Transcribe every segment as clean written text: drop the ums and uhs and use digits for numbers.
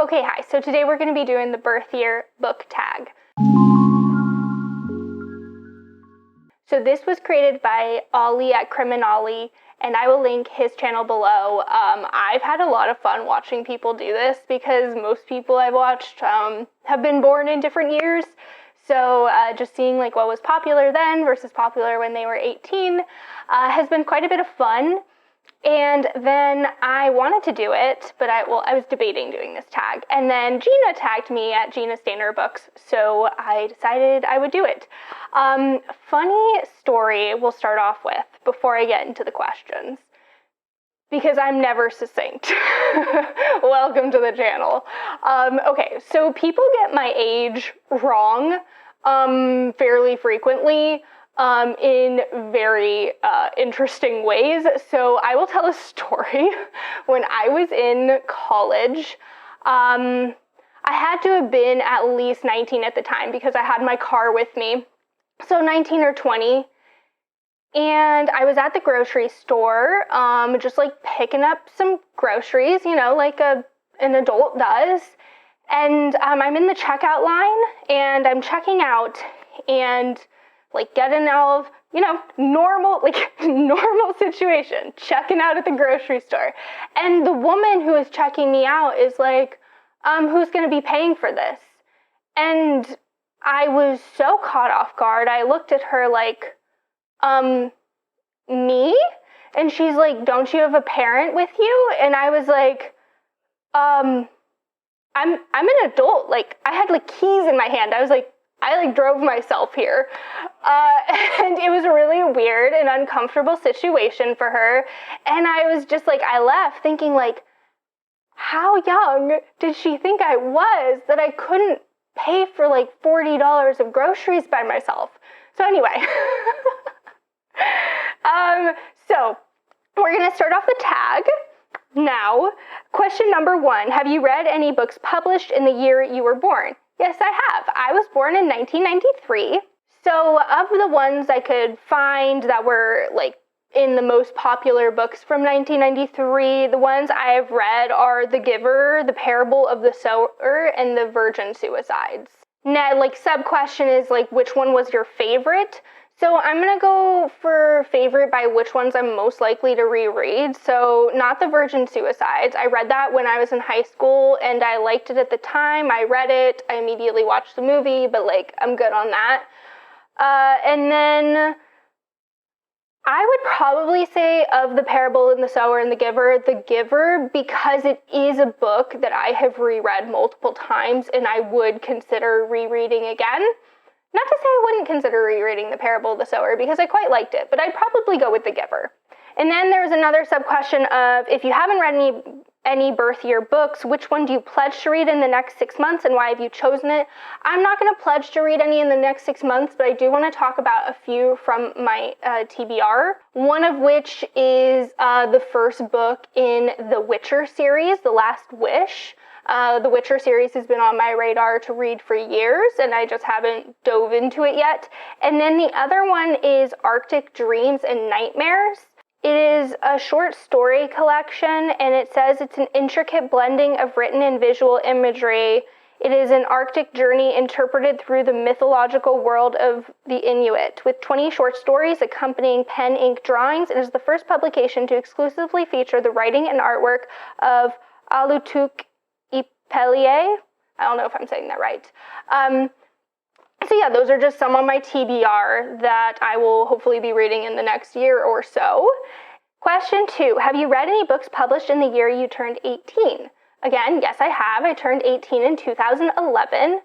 Okay, hi. So today we're going to be doing the birth year book tag. So this was created by Ollie at Criminali, and I will link his channel below. I've had a lot of fun watching people do this because most people I've watched have been born in different years. So just seeing like what was popular then versus popular when they were 18 has been quite a bit of fun. And then I wanted to do it, but I was debating doing this tag. And then Gina tagged me at Gina Stainer Books, so I decided I would do it. Funny story we'll start off with before I get into the questions, because I'm never succinct. Welcome to the channel. Okay, so people get my age wrong fairly frequently. In very interesting ways. So I will tell a story. When I was in college, I had to have been at least 19 at the time because I had my car with me. So 19 or 20. And I was at the grocery store, just like picking up some groceries, you know, like an adult does. And I'm in the checkout line and I'm checking out and like getting out of, you know, normal situation, checking out at the grocery store. And the woman who is checking me out is like, who's going to be paying for this? And I was so caught off guard. I looked at her like, me? And she's like, don't you have a parent with you? And I was like, I'm an adult. Like, I had like keys in my hand. I was like, I drove myself here. And it was a really weird and uncomfortable situation for her. And I was just like, I left thinking like, how young did she think I was that I couldn't pay for like $40 of groceries by myself? So anyway, so we're gonna start off the tag now. Question number 1, have you read any books published in the year you were born? Yes, I have. I was born in 1993. So of the ones I could find that were like in the most popular books from 1993, the ones I have read are The Giver, The Parable of the Sower, and The Virgin Suicides. Now, like sub question is like, which one was your favorite? So I'm going to go for favorite by which ones I'm most likely to reread. So not The Virgin Suicides. I read that when I was in high school and I liked it at the time. I read it. I immediately watched the movie, but like I'm good on that. And then I would probably say of The Parable and the Sower and The Giver, because it is a book that I have reread multiple times and I would consider rereading again. Not to say I wouldn't consider rereading The Parable of the Sower because I quite liked it, but I'd probably go with The Giver. And then there's another sub-question of, if you haven't read any birth year books, which one do you pledge to read in the next 6 months and why have you chosen it? I'm not going to pledge to read any in the next 6 months, but I do want to talk about a few from my TBR. One of which is the first book in the Witcher series, The Last Wish. The Witcher series has been on my radar to read for years, and I just haven't dove into it yet. And then the other one is Arctic Dreams and Nightmares. It is a short story collection, and it says it's an intricate blending of written and visual imagery. It is an Arctic journey interpreted through the mythological world of the Inuit. With 20 short stories accompanying pen ink drawings, it is the first publication to exclusively feature the writing and artwork of Alootook Ipellie. I don't know if I'm saying that right. So yeah, those are just some on my TBR that I will hopefully be reading in the next year or so. Question 2, have you read any books published in the year you turned 18? Again, yes, I have. I turned 18 in 2011.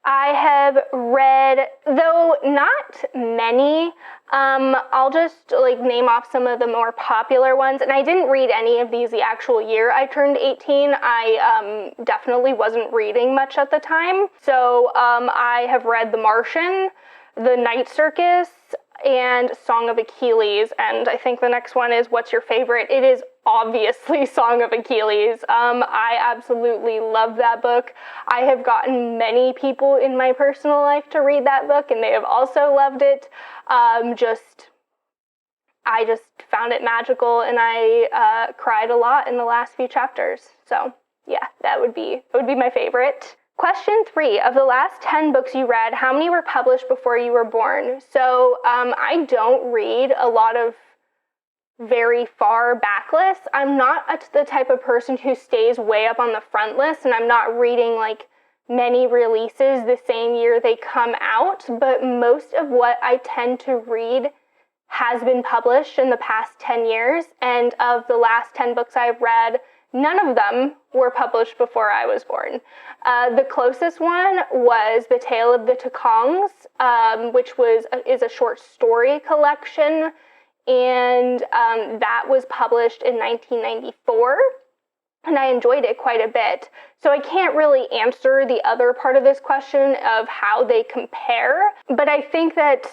I have read, though not many, I'll just like name off some of the more popular ones. And I didn't read any of these the actual year I turned 18. I definitely wasn't reading much at the time. So I have read The Martian, The Night Circus, and Song of Achilles. And I think the next one is What's Your Favorite? It is obviously Song of Achilles. I absolutely love that book. I have gotten many people in my personal life to read that book, and they have also loved it. I just found it magical, and I cried a lot in the last few chapters. So Yeah, that would be my favorite. Question 3, of the last 10 books you read, how many were published before you were born? So I don't read a lot of very far back lists. I'm not the type of person who stays way up on the front list, and I'm not reading like many releases the same year they come out, but most of what I tend to read has been published in the past 10 years, and of the last 10 books I've read, none of them were published before I was born. The closest one was The Tale of the Takongs, which is a short story collection, and that was published in 1994, and I enjoyed it quite a bit. So I can't really answer the other part of this question of how they compare, but I think that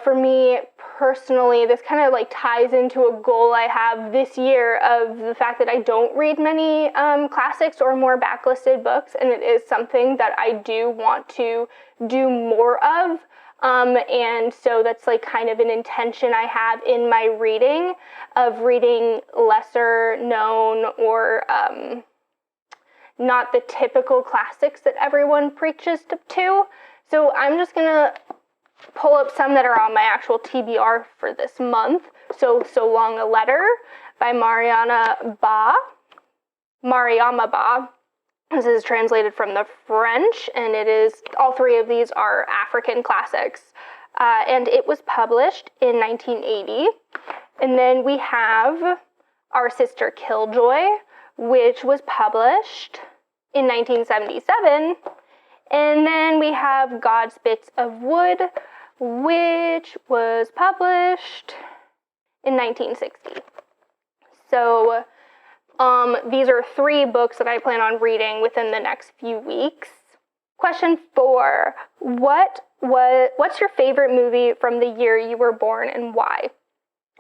for me personally, this kind of like ties into a goal I have this year of the fact that I don't read many classics or more backlisted books, and it is something that I do want to do more of. And so that's like kind of an intention I have in my reading, of reading lesser known or not the typical classics that everyone preaches to. So I'm just gonna pull up some that are on my actual TBR for this month. So Long a Letter by Mariama Ba. This is translated from the French, and all three of these are African classics. And it was published in 1980. And then we have Our Sister Killjoy, which was published in 1977. And then we have God's Bits of Wood, which was published in 1960. So these are 3 books that I plan on reading within the next few weeks. Question 4, what's your favorite movie from the year you were born and why?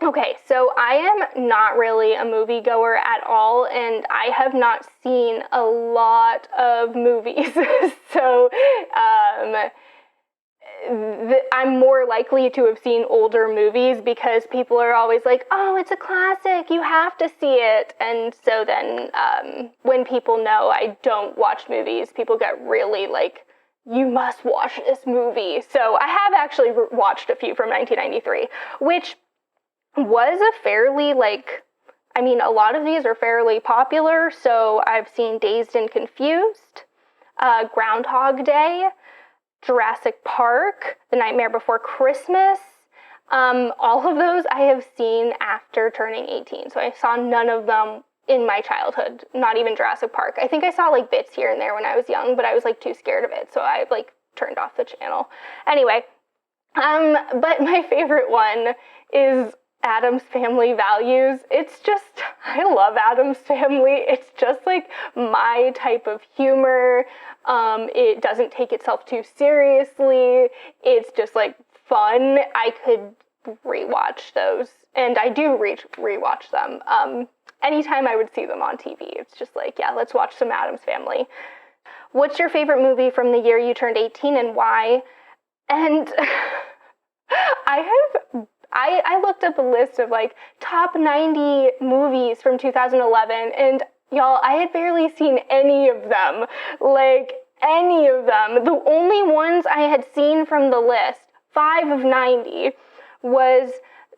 Okay, so I am not really a moviegoer at all, and I have not seen a lot of movies. So I'm more likely to have seen older movies because people are always like, oh, it's a classic, you have to see it. And so then when people know I don't watch movies, people get really like, you must watch this movie. So I have actually watched a few from 1993, which was a fairly a lot of these are fairly popular. So I've seen Dazed and Confused, Groundhog Day, Jurassic Park, The Nightmare Before Christmas. All of those I have seen after turning 18. So I saw none of them in my childhood, not even Jurassic Park. I think I saw like bits here and there when I was young, but I was like too scared of it. So I turned off the channel. Anyway, but my favorite one is Addams Family Values. I love Addams Family. It's just like my type of humor. It doesn't take itself too seriously. It's just like fun. I could rewatch those, and I do rewatch them. Anytime I would see them on TV, it's just like, yeah, let's watch some Addams Family. What's your favorite movie from the year you turned 18 and why? And I looked up a list of like top 90 movies from 2011, and y'all, I had barely seen any of them. Like, any of them. The only ones I had seen from the list, 5 of 90, was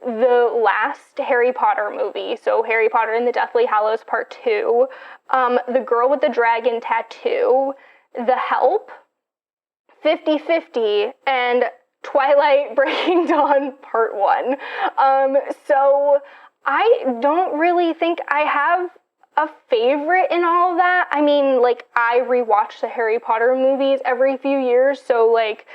the last Harry Potter movie. So Harry Potter and the Deathly Hallows Part 2, The Girl with the Dragon Tattoo, The Help, 50/50, and Twilight Breaking Dawn Part 1. So I don't really think I have a favorite in all of that. I mean, like, I rewatch the Harry Potter movies every few years, so like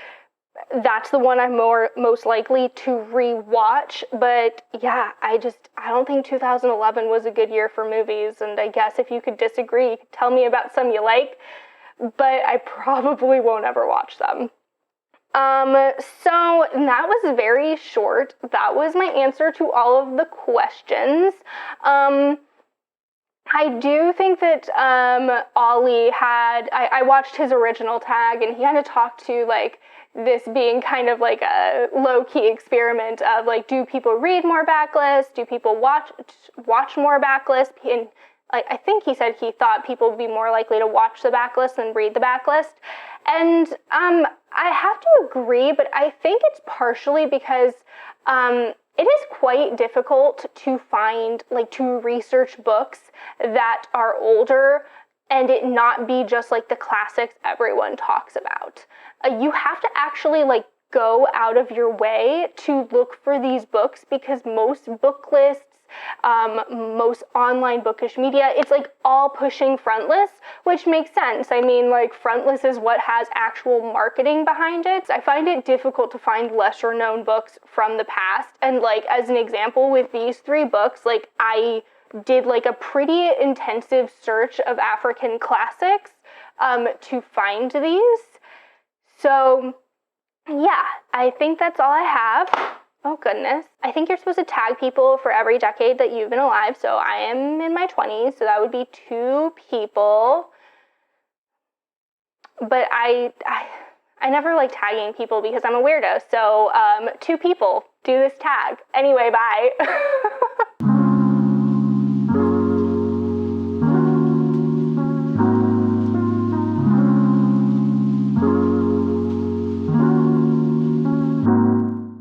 that's the one I'm most likely to rewatch. But yeah, I don't think 2011 was a good year for movies, and I guess if you could disagree, you could tell me about some you like, but I probably won't ever watch them. So that was very short. That was my answer to all of the questions. I do think that Ollie I watched his original tag, and he kind of talked to like this being kind of like a low-key experiment of like, do people read more backlists? Do people watch more backlists? And I think he said he thought people would be more likely to watch the backlist than read the backlist. And I have to agree, but I think it's partially because it is quite difficult to find, like, to research books that are older and it not be just like the classics everyone talks about. You have to actually, like, go out of your way to look for these books, because most book lists, most online bookish media, it's like all pushing frontless, which makes sense. I mean, like, frontless is what has actual marketing behind it. I find it difficult to find lesser known books from the past. And, like, as an example, with these 3 books, like, I did like a pretty intensive search of African classics to find these. So yeah, I think that's all I have. Oh goodness. I think you're supposed to tag people for every decade that you've been alive. So I am in my 20s, so that would be 2 people. But I never like tagging people because I'm a weirdo. So 2 people, do this tag. Anyway, bye.